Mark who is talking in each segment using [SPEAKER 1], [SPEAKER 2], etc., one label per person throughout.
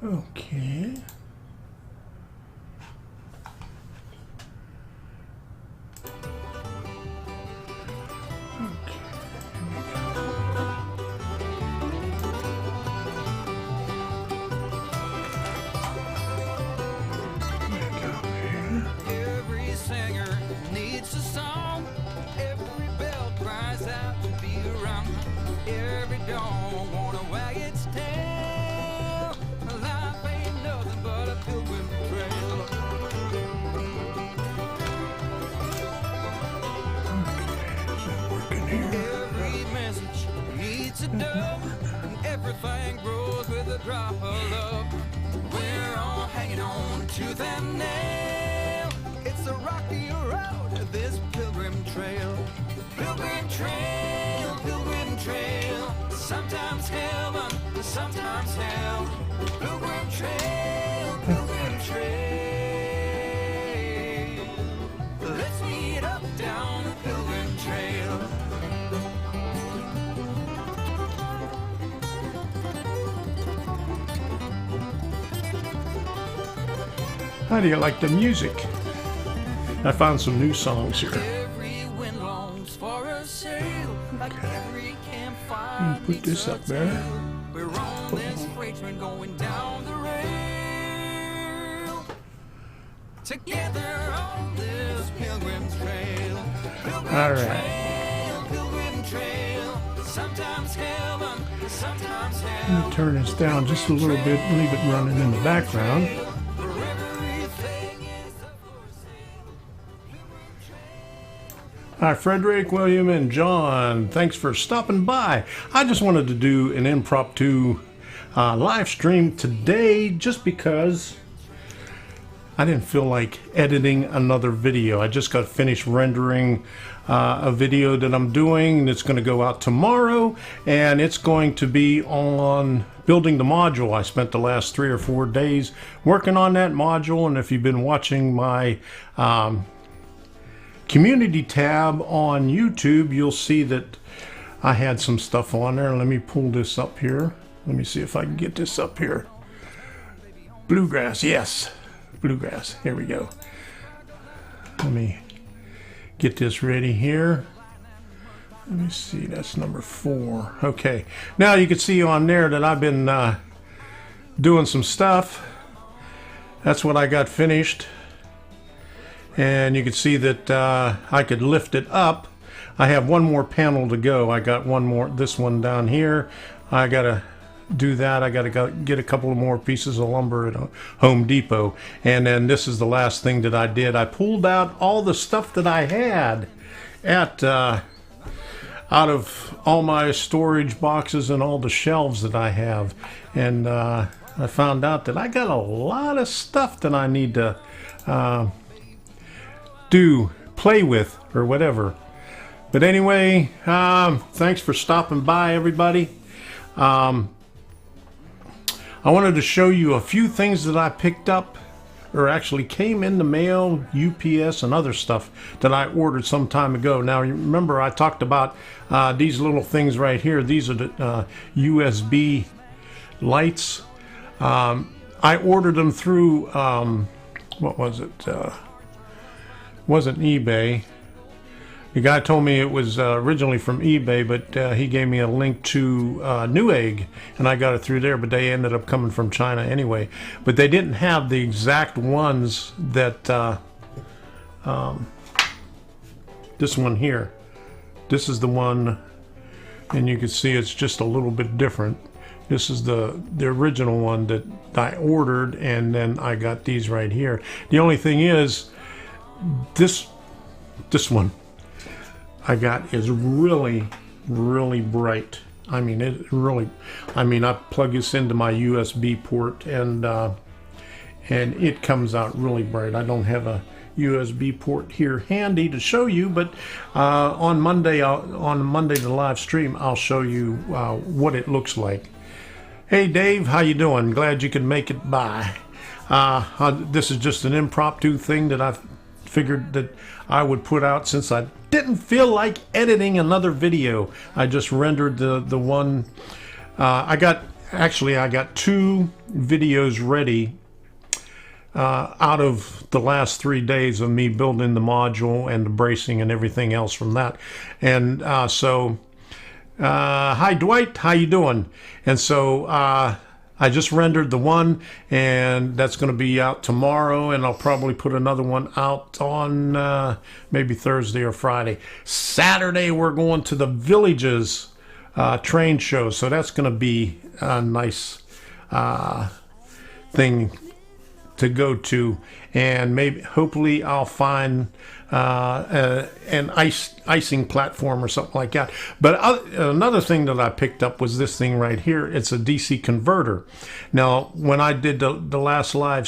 [SPEAKER 1] Okay.
[SPEAKER 2] Every singer needs a song. Every bell cries out to be around. Every dawn wanna wag its tail. Life ain't nothing but a pilgrim trail. Every message needs a dove, and everything grows with a drop of love. We're all hanging on to that nail. It's a rocky road, this pilgrim trail. Pilgrim trail, pilgrim trail. Sometimes heaven, sometimes hell. Pilgrim trail, pilgrim trail. Let's meet up down the pilgrim trail.
[SPEAKER 1] How do you like the music? I found some new songs here.
[SPEAKER 2] Every wind longs for a sail, like every campfire.
[SPEAKER 1] Put this up there.
[SPEAKER 2] We're on this freight train going down the rail. Together on this pilgrim trail. Pilgrim
[SPEAKER 1] All right.
[SPEAKER 2] trail, pilgrim trail. Sometimes heaven, sometimes
[SPEAKER 1] Let
[SPEAKER 2] hell.
[SPEAKER 1] me turn this down just a little bit, leave it running in the background.
[SPEAKER 2] Where everything is for sale. Pilgrim trail.
[SPEAKER 1] Hi, Frederick, William, and John. Thanks for stopping by. I just wanted to do an impromptu live stream today just because I didn't feel like editing another video. I just got finished rendering a video that I'm doing that's going to go out tomorrow, and it's going to be on building the module. I spent the last 3 or 4 days working on that module, and if you've been watching my community tab on YouTube, you'll see that I had some stuff on there. Let me pull this up here. Let me see if I can get this up here. Bluegrass, yes. Bluegrass, here we go. Let me get this ready here. Let me see, that's number 4. Okay, now you can see on there that I've been doing some stuff. That's what I got finished. And you can see that I could lift it up. I have one more panel to go. I got one more, this one down here. I gotta do that. I gotta get a couple of more pieces of lumber at Home Depot. And then this is the last thing that I did. I pulled out all the stuff that I had at out of all my storage boxes and all the shelves that I have. And I found out that I got a lot of stuff that I need to play with or whatever. But anyway, thanks for stopping by, everybody. I wanted to show you a few things that I picked up, or actually came in the mail, UPS and other stuff that I ordered some time ago. Now remember, I talked about these little things right here. These are the USB lights. I ordered them through what was it? Wasn't eBay. The guy told me it was originally from eBay, but he gave me a link to Newegg, and I got it through there, but they ended up coming from China anyway. But they didn't have the exact ones that this one here. This is the one, and you can see it's just a little bit different. This is the original one that I ordered, and then I got these right here. The only thing is, this one I got is really bright. I mean, I plug this into my USB port, and it comes out really bright. I don't have a USB port here handy to show you, but on Monday the live stream, I'll show you what it looks like. Hey Dave, how you doing? Glad you could make it by. This is just an impromptu thing that I've figured that I would put out, since I didn't feel like editing another video. I just rendered the one. I got 2 videos ready out of the last 3 days of me building the module and the bracing and everything else from that. And hi Dwight, how you doing? And so I just rendered the one, and that's going to be out tomorrow, and I'll probably put another one out on maybe Thursday or Friday. Saturday we're going to the Villages train show, so that's going to be a nice thing to go to, and maybe hopefully I'll find an icing platform or something like that. But another thing that I picked up was this thing right here. It's a DC converter. Now, when I did the last live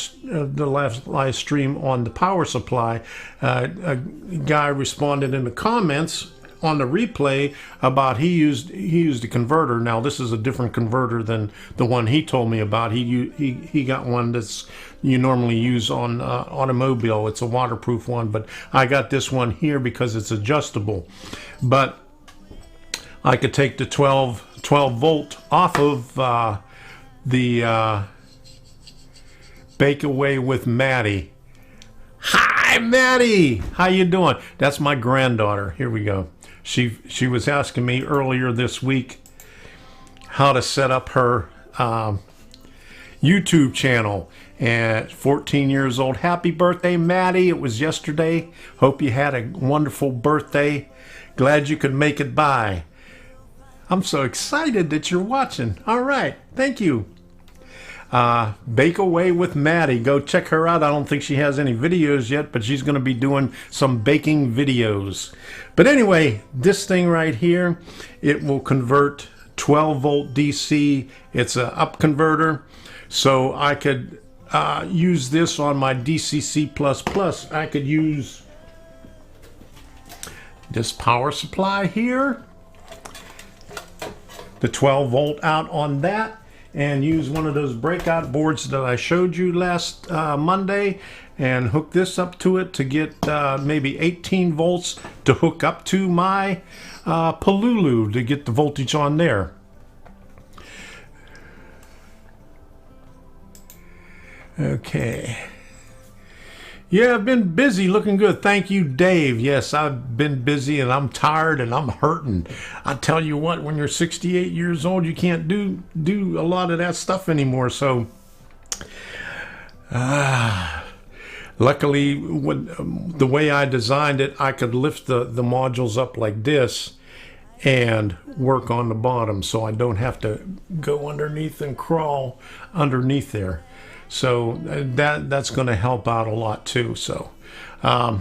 [SPEAKER 1] stream on the power supply, a guy responded in the comments on the replay about he used a converter. Now this is a different converter than the one he told me about. He got one that's you normally use on automobile. It's a waterproof one, but I got this one here because it's adjustable. But I could take the 12 volt off of the Bake Away with Maddie. Hi Maddie, how you doing? That's my granddaughter. Here we go. She was asking me earlier this week how to set up her YouTube channel. And 14 years old. Happy birthday, Maddie. It was yesterday. Hope you had a wonderful birthday. Glad you could make it by. I'm so excited that you're watching. All right. Thank you. Bake Away with Maddie. Go check her out. I don't think she has any videos yet, but she's going to be doing some baking videos. But anyway, this thing right here, it will convert 12 volt DC. It's a up converter. So I could use this on my DCC++. I could use this power supply here, the 12 volt out on that, and use one of those breakout boards that I showed you last Monday and hook this up to it to get maybe 18 volts to hook up to my Polulu to get the voltage on there. Okay. Yeah, I've been busy, looking good. Thank you, Dave. Yes, I've been busy and I'm tired and I'm hurting. I tell you what, when you're 68 years old, you can't do a lot of that stuff anymore. So, luckily, the way I designed it, I could lift the modules up like this and work on the bottom, so I don't have to go underneath and crawl underneath there. So that's going to help out a lot too. So I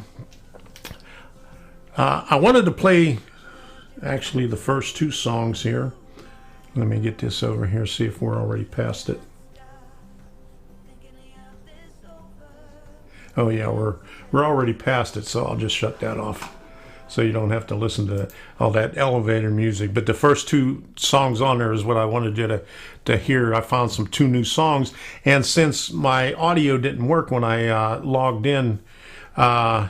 [SPEAKER 1] wanted to play actually the first 2 songs here. Let me get this over here, see if we're already past it. Oh yeah, we're already past it, so I'll just shut that off so you don't have to listen to all that elevator music. But the first 2 songs on there is what I wanted you to hear. I found 2 new songs, and since my audio didn't work when I logged in, hey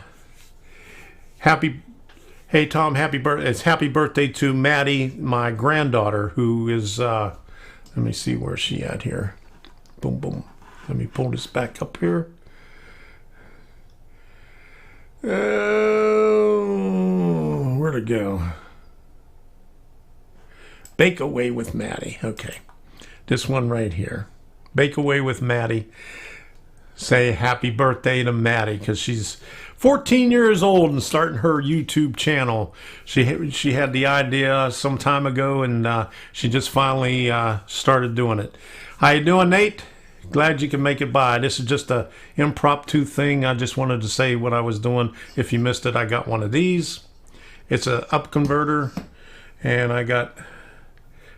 [SPEAKER 1] Tom, it's happy birthday to Maddie, my granddaughter, who is let me see where she at here. Boom boom. Let me pull this back up here. Where'd it go? Bake Away with Maddie. Okay. This one right here. Bake Away with Maddie. Say happy birthday to Maddie, because she's 14 years old and starting her YouTube channel. She had the idea some time ago, and she just finally started doing it. How you doing, Nate? Glad you can make it by. This is just a impromptu thing. I just wanted to say what I was doing. If you missed it, I got one of these. It's a up converter, and I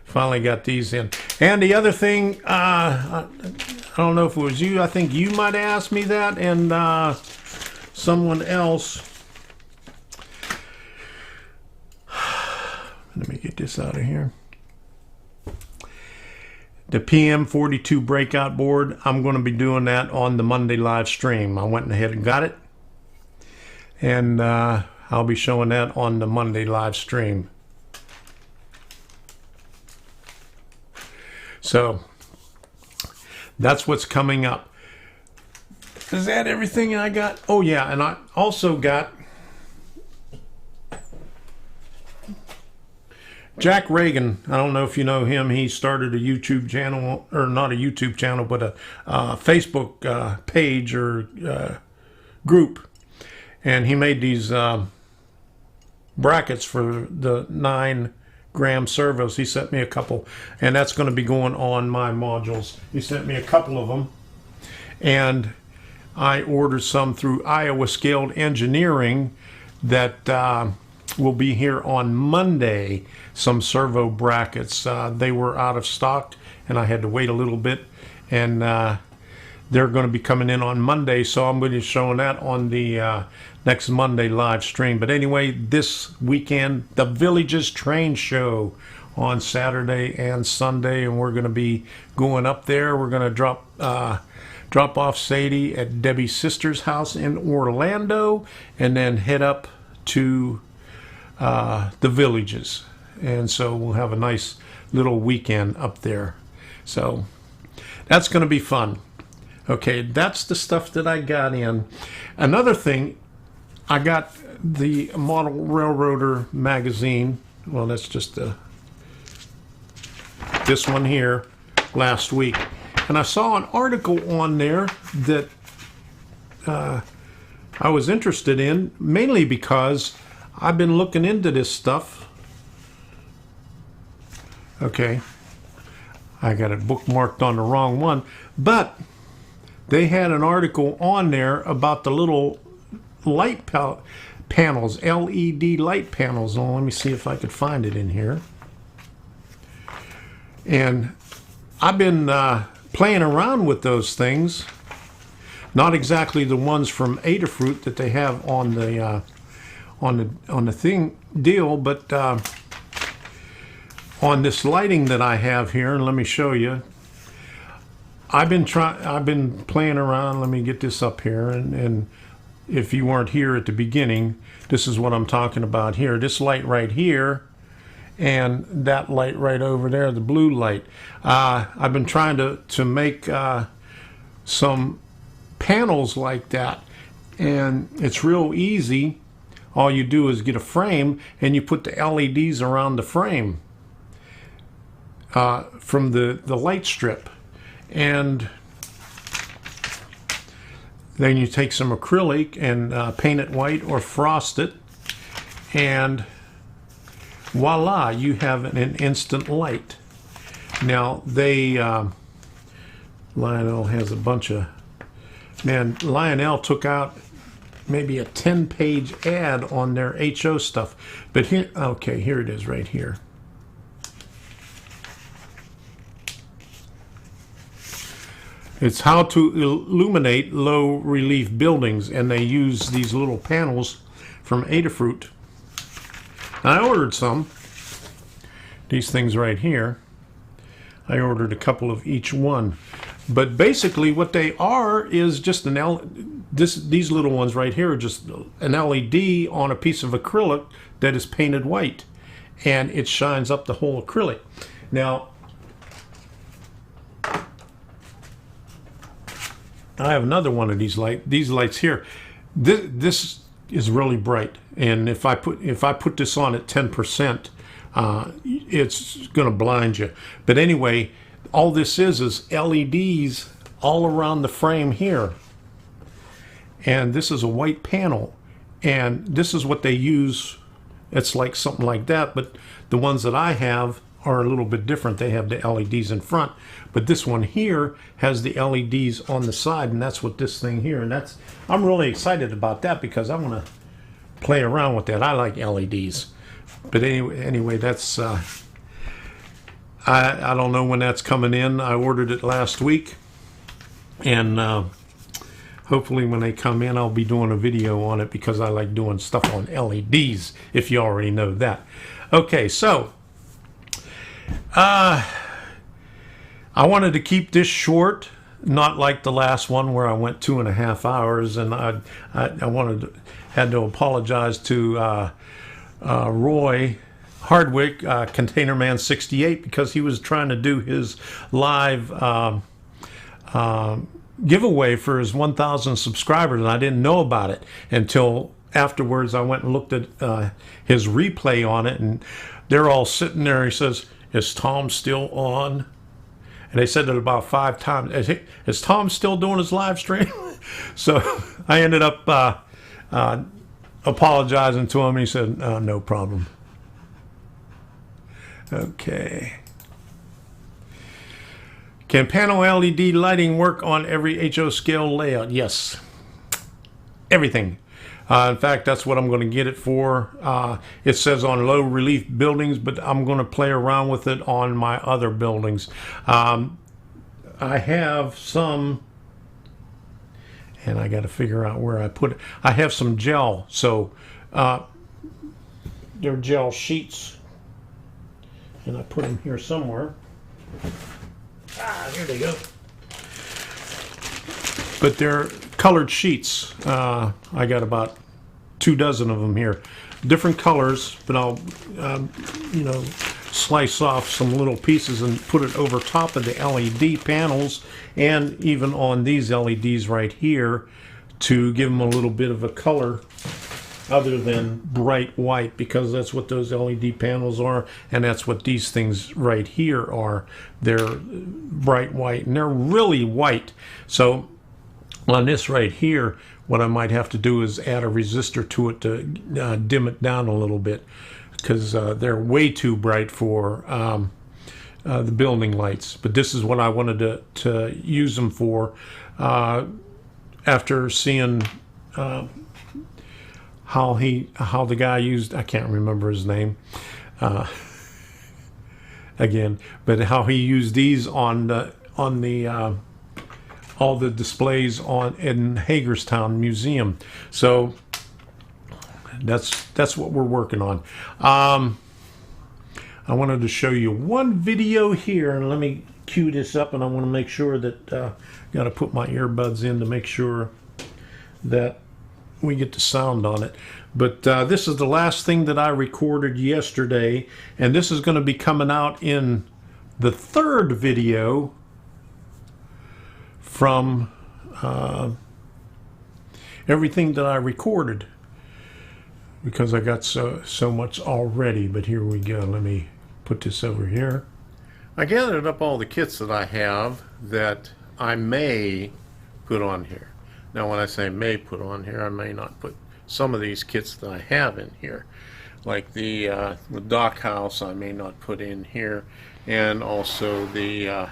[SPEAKER 1] finally got these in. And the other thing, I don't know if it was you. I think you might have asked me that, and someone else. Let me get this out of here. The PM42 breakout board, I'm going to be doing that on the Monday live stream. I went ahead and got it. and I'll be showing that on the Monday live stream. So that's what's coming up. Is that everything I got? Oh yeah, and I also got Jack Reagan. I don't know if you know him. He started a YouTube channel, or not a YouTube channel, but a Facebook page or group. And he made these brackets for the 9-gram servos. He sent me a couple, and that's going to be going on my modules. He sent me a couple of them, and I ordered some through Iowa Scaled Engineering that will be here on Monday. Some servo brackets. They were out of stock, and I had to wait a little bit, and they're going to be coming in on Monday, so I'm going to be showing that on the next Monday live stream. But anyway, this weekend, the Villages Train Show on Saturday and Sunday, and we're going to be going up there. We're going to drop off Sadie at Debbie's sister's house in Orlando, and then head up to the Villages. And so we'll have a nice little weekend up there. So that's going to be fun. Okay, that's the stuff that I got in. Another thing, I got the Model Railroader magazine. Well, that's just this one here last week. And I saw an article on there that I was interested in, mainly because I've been looking into this stuff. Okay, I got it bookmarked on the wrong one, but they had an article on there about the little light panels, LED light panels. Oh, let me see if I could find it in here. And I've been playing around with those things. Not exactly the ones from Adafruit that they have on the thing deal, but on this lighting that I have here, and let me show you. I've been playing around. Let me get this up here, and if you weren't here at the beginning, this is what I'm talking about here. This light right here, and that light right over there, the blue light. I've been trying to make some panels like that, and it's real easy. All you do is get a frame, and you put the LEDs around the frame from the light strip. And then you take some acrylic and paint it white or frost it, and voila, you have an instant light. Now Lionel has a bunch of, Lionel took out maybe a 10-page ad on their HO stuff. But here, okay, here it is right here. It's how to illuminate low relief buildings, and they use these little panels from Adafruit. I ordered some, these things right here. I ordered a couple of each one, but basically what they are is just these little ones right here are just an LED on a piece of acrylic that is painted white, and it shines up the whole acrylic. Now, I have another one of these lights here. This is really bright, and if I put this on at 10%, it's going to blind you. But anyway, all this is LEDs all around the frame here, and this is a white panel, and this is what they use. It's like something like that, but the ones that I have are a little bit different. They have the LEDs in front, but this one here has the LEDs on the side, and that's what this thing here, and I'm really excited about that because I want to play around with that. I like LEDs. But anyway, that's I don't know when that's coming in. I ordered it last week, and hopefully when they come in, I'll be doing a video on it because I like doing stuff on LEDs, if you already know that. Okay, so I wanted to keep this short. not like the last one where I went 2.5 hours, and I had to apologize to Roy Hardwick, Container Man 68, because he was trying to do his live giveaway for his 1,000 subscribers, and I didn't know about it until afterwards. I went and looked at his replay on it, and they're all sitting there. He says, "Is Tom still on?" And they said it about 5 times. Is Tom still doing his live stream? So I ended up apologizing to him, and he said, "No problem." Okay. Can panel LED lighting work on every HO scale layout? Yes. Everything. In fact, that's what I'm going to get it for. It says on low relief buildings, but I'm going to play around with it on my other buildings. I have some, and I got to figure out where I put it. I have some gel, so they're gel sheets, and I put them here somewhere. Here they go. But they're colored sheets. I got about 2 dozen of them here, different colors. But I'll, slice off some little pieces and put it over top of the LED panels, and even on these LEDs right here, to give them a little bit of a color other than bright white, because that's what those LED panels are, and that's what these things right here are. They're bright white, and they're really white. So on this right here, what I might have to do is add a resistor to it to dim it down a little bit, because they're way too bright for the building lights. But this is what I wanted to use them for after seeing how the guy used, I can't remember his name again, but how he used these on the all the displays in Hagerstown Museum. So that's what we're working on. I wanted to show you one video here, and let me cue this up, and I want to make sure that got to put my earbuds in to make sure that we get the sound on it. But this is the last thing that I recorded yesterday, and this is going to be coming out in the 3rd video from everything that I recorded, because I got so much already. But here we go. Let me put this over here. I gathered up all the kits that I have that I may put on here. Now, when I say may put on here, I may not put some of these kits that I have in here. Like the dock house, I may not put in here. And also the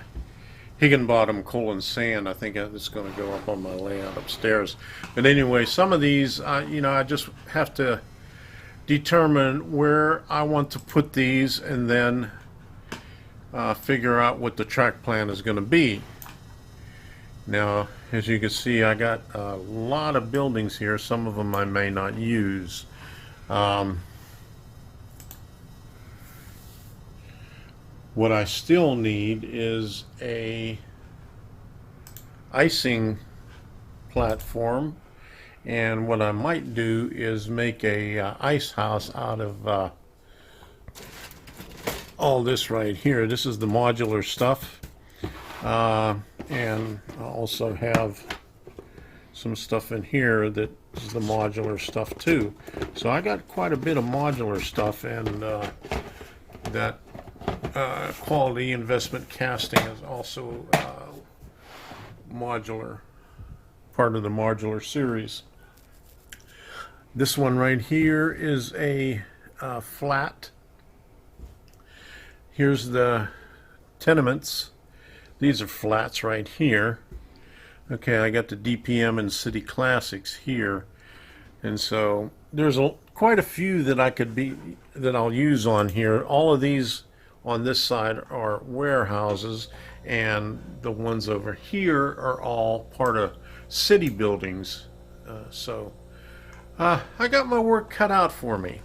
[SPEAKER 1] Higginbottom coal and sand, I think it's going to go up on my layout upstairs. But anyway, some of these, I just have to determine where I want to put these, and then figure out what the track plan is going to be. Now, as you can see, I got a lot of buildings here. Some of them I may not use. What I still need is a icing platform, and what I might do is make a ice house out of all this right here. This is the modular stuff. And I also have some stuff in here that is the modular stuff too. So I got quite a bit of modular stuff, and that quality investment casting is also modular, part of the modular series. This one right here is a flat. Here's the tenements. These are flats right here. Okay, I got the DPM and City Classics here, and so there's quite a few that I'll use on here. All of these on this side are warehouses, and the ones over here are all part of city buildings. So I got my work cut out for me.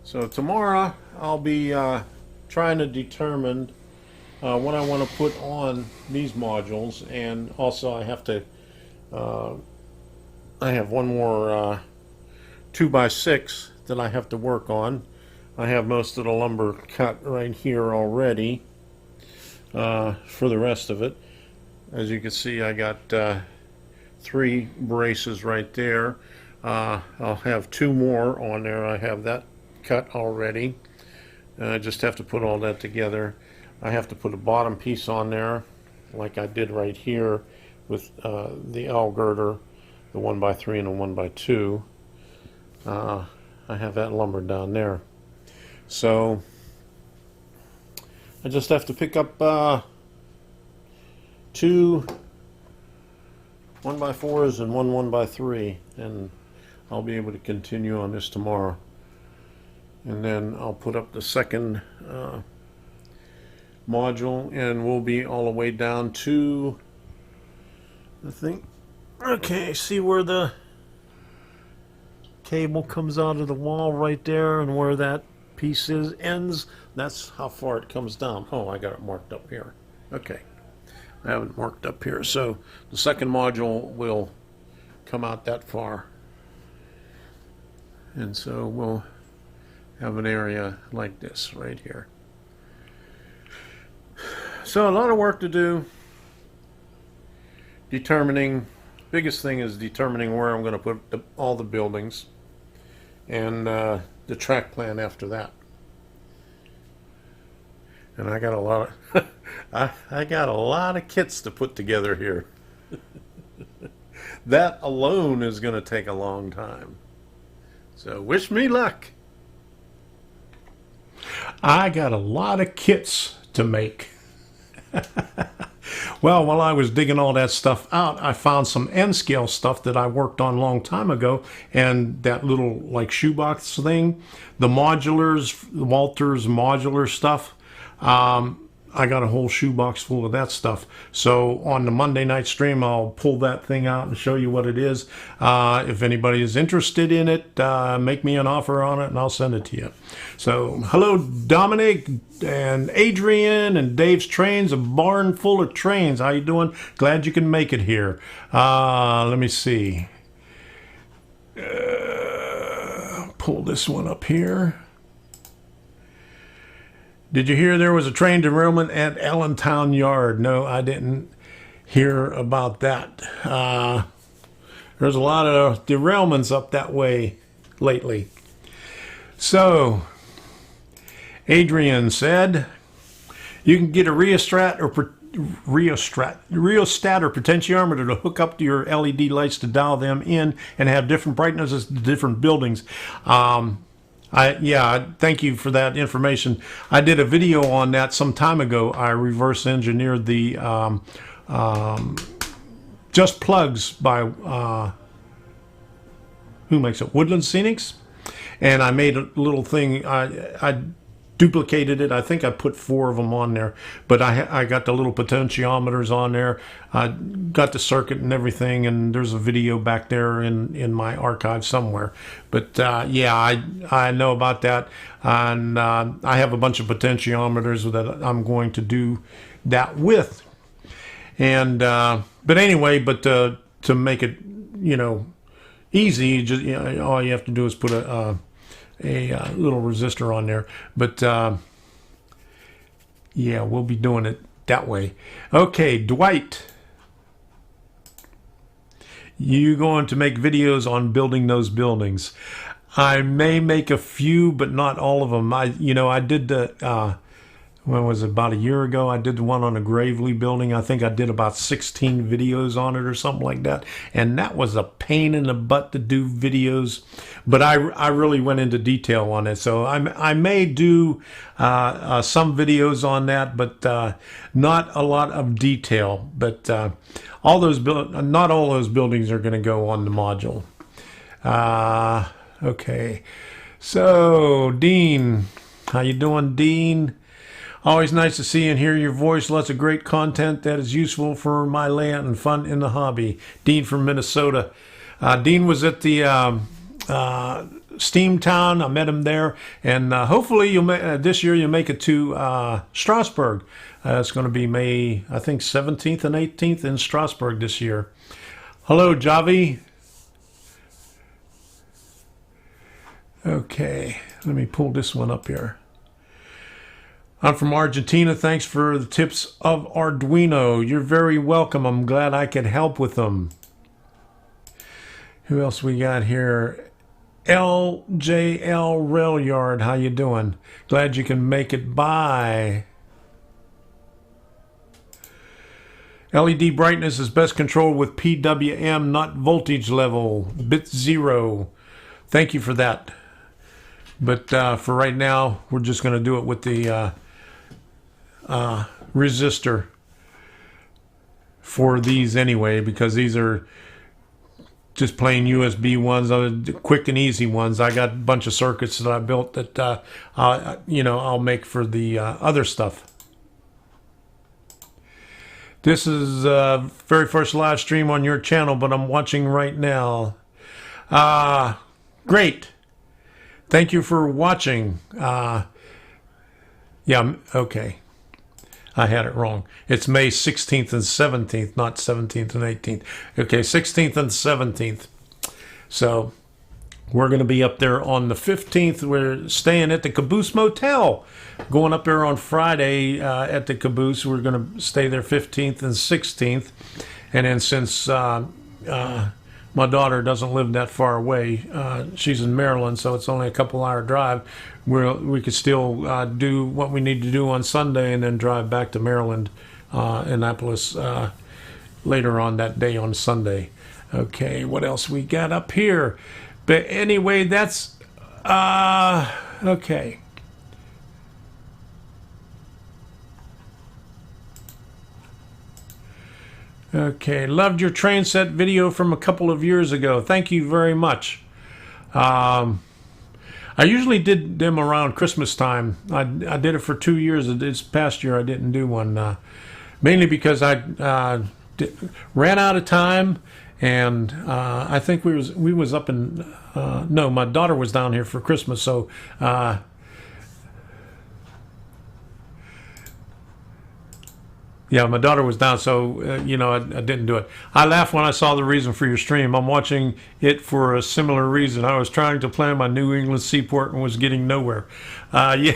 [SPEAKER 1] So tomorrow I'll be trying to determine what I want to put on these modules, and also I have to, I have one more 2x6 that I have to work on. I have most of the lumber cut right here already for the rest of it. As you can see, I got 3 braces right there. I'll have 2 more on there. I have that cut already. I just have to put all that together. I have to put a bottom piece on there like I did right here with the L girder, the 1x3 and the 1x2. I have that lumber down there. So I just have to pick up 2 1x4s and 1x3, and I'll be able to continue on this tomorrow. And then I'll put up the second module, and we'll be all the way down to, I think, okay, see where the cable comes out of the wall right there, and where that piece ends. That's how far it comes down. Oh, I got it marked up here. Okay, I have it marked up here. So the second module will come out that far, and so we'll have an area like this right here. So a lot of work to do. Biggest thing is determining where I'm going to put all the buildings, and the track plan after that. And I got a lot of I got a lot of kits to put together here. That alone is going to take a long time. So wish me luck. I got a lot of kits to make. Well, while I was digging all that stuff out, I found some N-scale stuff that I worked on a long time ago, and that little like shoebox thing, the modulars, Walter's modular stuff. I got a whole shoebox full of that stuff. So on the Monday night stream, I'll pull that thing out and show you what it is. If anybody is interested in it, make me an offer on it and I'll send it to you. So hello, Dominic and Adrian and Dave's Trains, a barn full of trains. How you doing? Glad you can make it here. Let me see. Pull this one up here. Did you hear there was a train derailment at Allentown Yard? No, I didn't hear about that. There's a lot of derailments up that way lately. So, Adrian said, you can get a rheostat or potentiometer to hook up to your LED lights to dial them in and have different brightnesses to different buildings. Thank you for that information. I did a video on that some time ago. I reverse engineered the Just Plugs by who makes it? Woodland Scenics, and I made a little thing. I duplicated it. I think I put 4 of them on there, but I got the little potentiometers on there. I got the circuit and everything, and there's a video back there in my archive somewhere. But I know about that, and I have a bunch of potentiometers that I'm going to do that with. And but anyway, to make it easy, just all you have to do is put a little resistor on there. But we'll be doing it that way. Okay, Dwight, you going to make videos on building those buildings? I may make a few, but not all of them. I did the when was it, about a year ago, I did the one on the Gravely building. I think I did about 16 videos on it or something like that. And that was a pain in the butt to do videos. But I really went into detail on it. So I may do some videos on that, but not a lot of detail. But not all those buildings are going to go on the module. Okay. So, Dean, how you doing, Dean? Always nice to see and hear your voice. Lots of great content that is useful for my layout and fun in the hobby. Dean from Minnesota. Dean was at the Steamtown. I met him there, and hopefully you'll this year you'll make it to Strasbourg. It's going to be May, I think, 17th and 18th in Strasbourg this year. Hello, Javi. Okay, let me pull this one up here. I'm from Argentina. Thanks for the tips of Arduino. You're very welcome. I'm glad I could help with them. Who else we got here? LJL Rail Yard. How you doing? Glad you can make it by. LED brightness is best controlled with PWM, not voltage level. Bit 0. Thank you for that. But for right now, we're just going to do it with the resistor for these anyway, because these are just plain USB ones, quick and easy ones. I got a bunch of circuits that I built that I'll make for the other stuff. This is very first live stream on your channel, but I'm watching right now. Great. Thank you for watching. Yeah, okay. I had it wrong. It's May 16th and 17th, not 17th and 18th. Okay, 16th and 17th. So we're going to be up there on the 15th. We're staying at the Caboose Motel. Going up there on Friday at the Caboose. We're going to stay there 15th and 16th. And then since my daughter doesn't live that far away, she's in Maryland, so it's only a couple-hour drive. We could still do what we need to do on Sunday and then drive back to Maryland, Annapolis, later on that day on Sunday. Okay, what else we got up here? But anyway, that's okay. Okay, loved your train set video from a couple of years ago. Thank you very much. I usually did them around Christmas time. I did it for 2 years. This past year I didn't do one, mainly because I ran out of time, and I think we was up in no, my daughter was down here for Christmas, so yeah, my daughter was down, so, I didn't do it. I laughed when I saw the reason for your stream. I'm watching it for a similar reason. I was trying to plan my New England seaport and was getting nowhere. Yeah,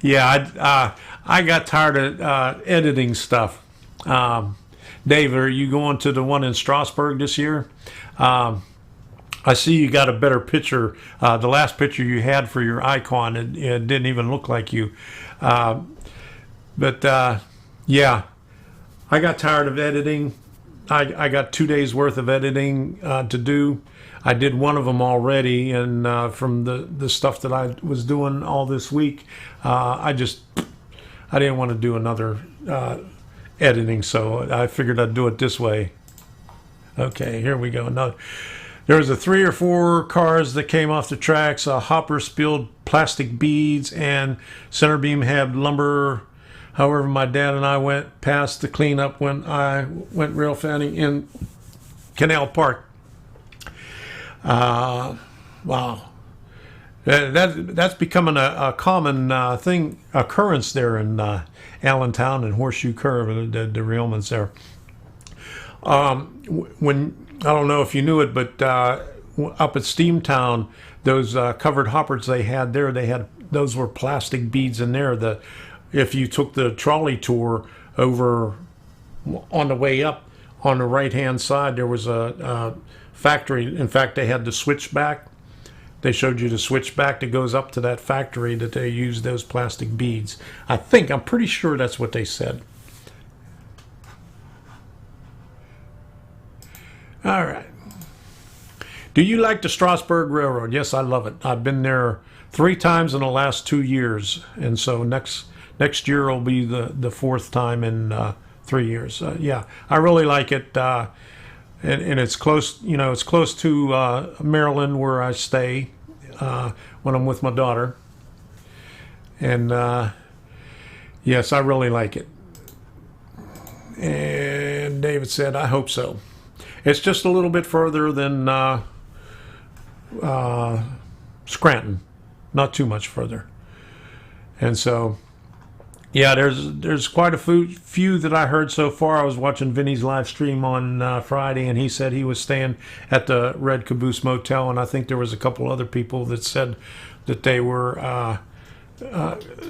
[SPEAKER 1] yeah, I got tired of editing stuff. Dave, are you going to the one in Strasbourg this year? I see you got a better picture. The last picture you had for your icon, it didn't even look like you. But yeah, I got tired of editing. I got 2 days worth of editing to do. I did one of them already, and from the stuff that I was doing all this week, I didn't want to do another editing, so I figured I'd do it this way. Okay, here we go. Now, there was 3 or 4 cars that came off the tracks. A hopper spilled plastic beads, and center beam had lumber. However, my dad and I went past the cleanup when I went rail fanning in Canal Park. Wow. That's becoming a common occurrence there in Allentown and Horseshoe Curve, the derailments there. When I don't know if you knew it, but up at Steamtown, those covered hoppers they had there, those were plastic beads in there. If you took the trolley tour over on the way up, on the right-hand side, there was a factory. In fact, they had the switchback. They showed you the switchback that goes up to that factory that they use those plastic beads. I'm pretty sure that's what they said. All right. Do you like the Strasbourg Railroad? Yes, I love it. I've been there 3 times in the last 2 years, and so next year will be the 4th time in 3 years. Yeah, I really like it, and it's close. It's close to Maryland, where I stay when I'm with my daughter. And yes, I really like it. And David said, "I hope so." It's just a little bit further than Scranton, not too much further. And so, yeah, there's quite a few that I heard so far. I was watching Vinny's live stream on Friday, and he said he was staying at the Red Caboose Motel, and I think there was a couple other people that said that they were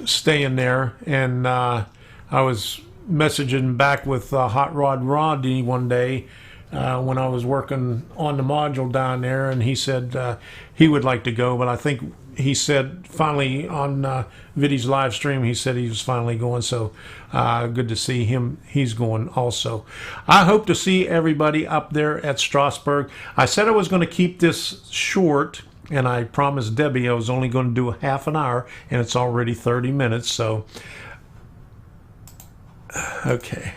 [SPEAKER 1] staying there. And I was messaging back with Hot Rod Rodney one day when I was working on the module down there, and he said he would like to go, but I think he said finally on Viddy's live stream, he said he was finally going, so good to see him. He's going also. I hope to see everybody up there at Strasbourg. I said I was going to keep this short, and I promised Debbie I was only going to do a half an hour, and it's already 30 minutes, so okay.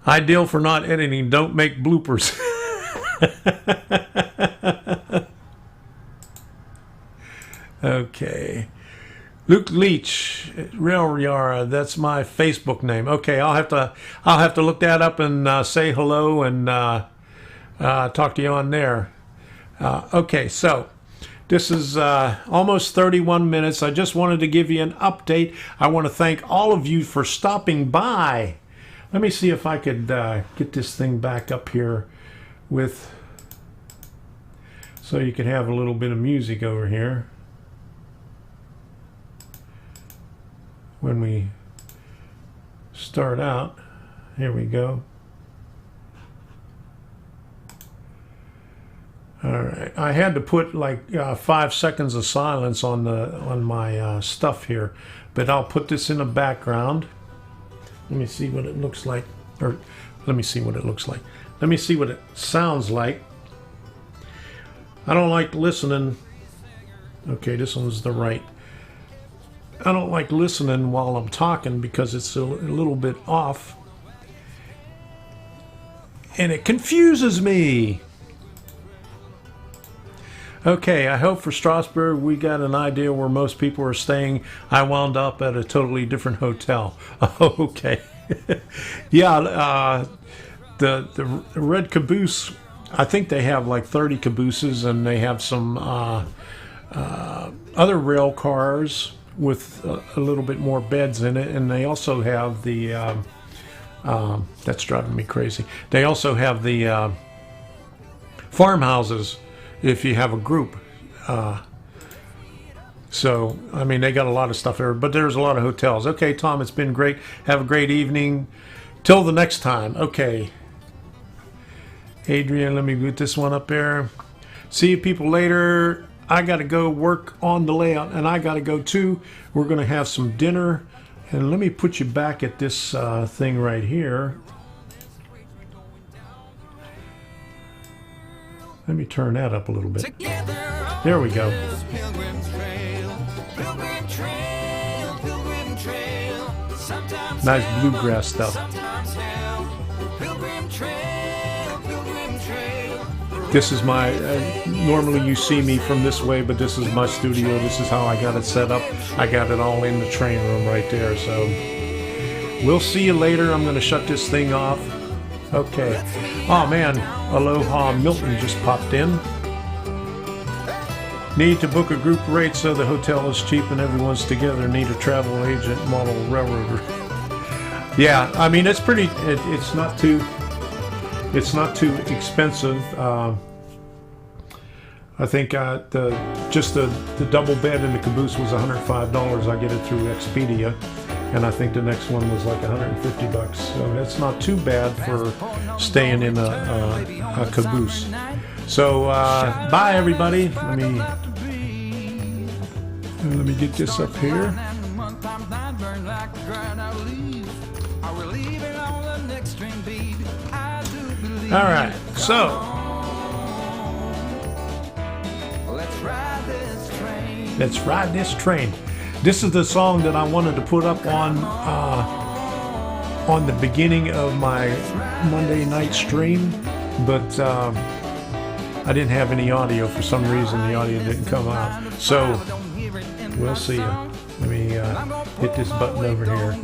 [SPEAKER 1] Ideal for not editing. Don't make bloopers. Okay. Luke Leach, Rail Yara, that's my Facebook name. Okay, I'll have to look that up and say hello and talk to you on there. Okay, so this is almost 31 minutes. I just wanted to give you an update. I want to thank all of you for stopping by. Let me see if I could get this thing back up here with, so you can have a little bit of music over here when we start out. Here we go. All right, I had to put like 5 seconds of silence on my stuff here, but I'll put this in the background. Let me see what it looks like, or let me see what it looks like. Let me see what it sounds like. I don't like listening. Okay, this one's the right. I don't like listening while I'm talking because it's a little bit off. And it confuses me. Okay, I hope for Strasbourg we got an idea where most people are staying. I wound up at a totally different hotel. Okay. Yeah, the Red Caboose, I think they have like 30 cabooses, and they have some other rail cars with a little bit more beds in it, and they also have the that's driving me crazy. They also have the farmhouses if you have a group. So, I mean, they got a lot of stuff there, but there's a lot of hotels. Okay, Tom, it's been great. Have a great evening. Till the next time. Okay. Adrian, let me put this one up there. See you people later. I got to go work on the layout, and I got to go too. We're going to have some dinner. And let me put you back at this thing right here. Let me turn that up a little bit. There we go. Nice bluegrass stuff. This is my, normally you see me from this way, but this is my studio. This is how I got it set up. I got it all in the train room right there. So we'll see you later. I'm going to shut this thing off. Okay. Oh man, Aloha Milton just popped in. Need to book a group rate so the hotel is cheap and everyone's together. Need a travel agent, model railroader. Yeah, I mean it's pretty. It's not too expensive. I think just the double bed in the caboose was $105. I get it through Expedia, and I think the next one was like $150. So that's not too bad for staying in a caboose. So bye everybody. Let me get this up here. All right, so let's ride this train. This is the song that I wanted to put up on the beginning of my Monday night stream, but I didn't have any audio for some reason. The audio didn't come out, so we'll see you. Let me hit this button over here.